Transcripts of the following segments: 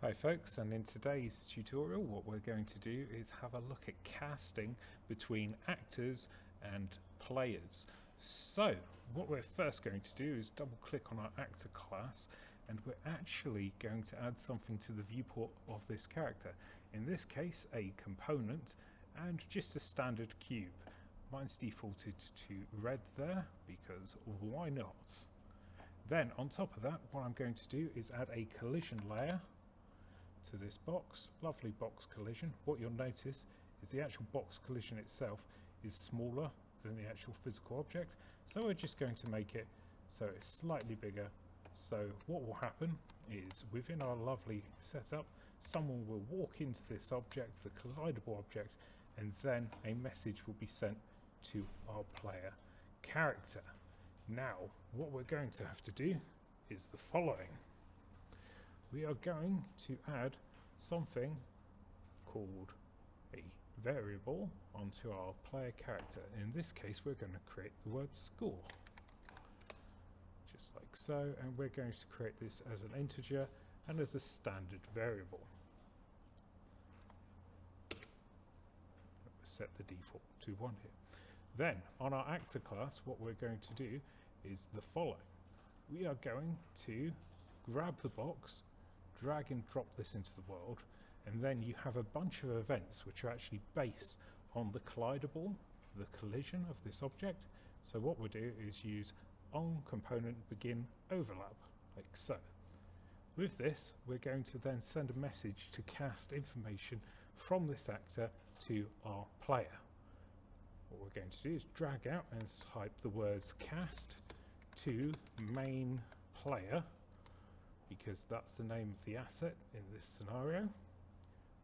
Hi folks, and in today's tutorial what we're going to do is have a look at casting between actors and players. So what we're first going to do is double click on our actor class, and we're actually going to add something to the viewport of this character. In this case a component and just a standard cube. Mine's defaulted to red there because why not? Then on top of that what I'm going to do is add a collision layer to this box, lovely box collision. What you'll notice is the actual box collision itself is smaller than the actual physical object, so we're just going to make it so it's slightly bigger. So what will happen is within our lovely setup someone will walk into this object, the collidable object, and then a message will be sent to our player character. Now what we're going to have to do is the following. We are going to add something called a variable onto our player character. In this case we're going to create the word score, just like so, and we're going to create this as an integer and as a standard variable. Set the default to 1 here. Then on our actor class what we're going to do is the following. We are going to grab the box, drag and drop this into the world, and then you have a bunch of events which are actually based on the collidable, the collision of this object. So what we'll do is use onComponentBegin overlap, like so. With this we're going to then send a message to cast information from this actor to our player. What we're going to do is drag out and type the words cast to main player, because that's the name of the asset in this scenario.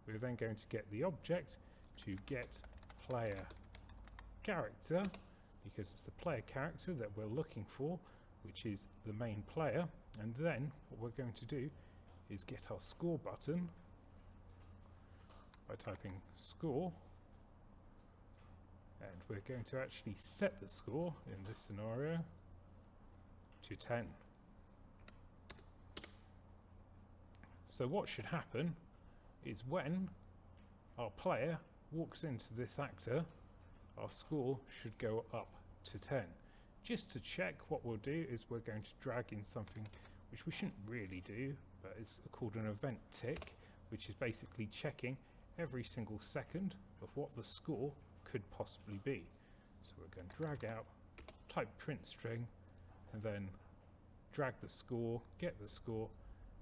We're then going to get the object to get player character, because it's the player character that we're looking for, which is the main player. And then what we're going to do is get our score button by typing score, and we're going to actually set the score in this scenario to 10. So what should happen is when our player walks into this actor, our score should go up to 10. Just to check, what we'll do is we're going to drag in something which we shouldn't really do, but it's called an event tick, which is basically checking every single second of what the score could possibly be. So we're going to drag out, type print string, and then drag the score, get the score,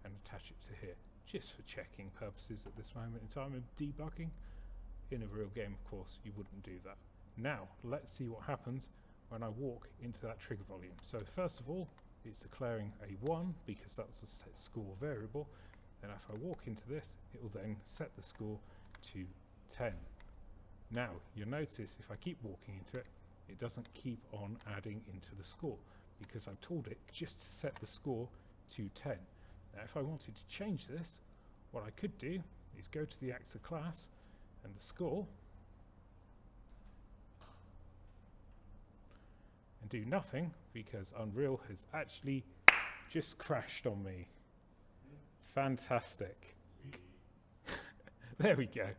and attach it to here, just for checking purposes at this moment in time of debugging. In a real game, of course, you wouldn't do that. Now let's see what happens when I walk into that trigger volume. So first of all, it's declaring a 1 because that's a set score variable. Then if I walk into this, it will then set the score to 10. Now you'll notice if I keep walking into it, it doesn't keep on adding into the score because I've told it just to set the score to 10. Now if I wanted to change this, what I could do is go to the actor class and the score and do nothing because Unreal has actually just crashed on me. Fantastic. There we go.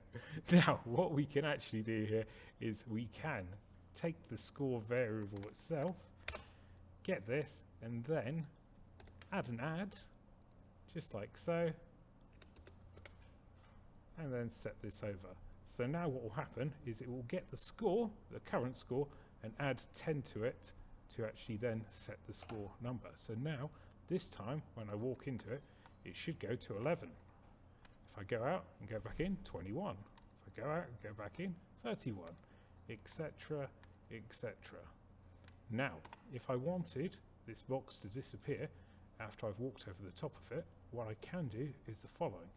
Now what we can actually do here is we can take the score variable itself, get this, and then add an add, just like so, and then set this over. So now what will happen is it will get the score, the current score, and add 10 to it to actually then set the score number. So now this time when I walk into it, it should go to 11. If I go out and go back in, 21. If I go out and go back in, 31, etc, etc. Now if I wanted this box to disappear after I've walked over the top of it, what I can do is the following.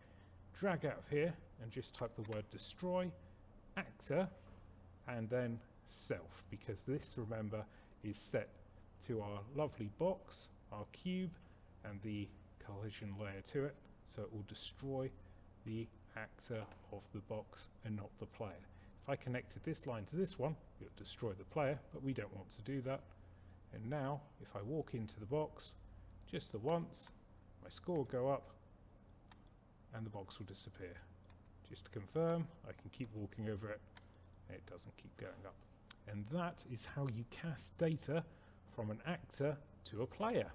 Drag out of here and just type the word destroy, actor, and then self, because this, remember, is set to our lovely box, our cube, and the collision layer to it, so it will destroy the actor of the box and not the player. If I connected this line to this one, it would destroy the player, but we don't want to do that. And now if I walk into the box just the once, my score will go up, and the box will disappear. Just to confirm, I can keep walking over it, and it doesn't keep going up. And that is how you cast data from an actor to a player.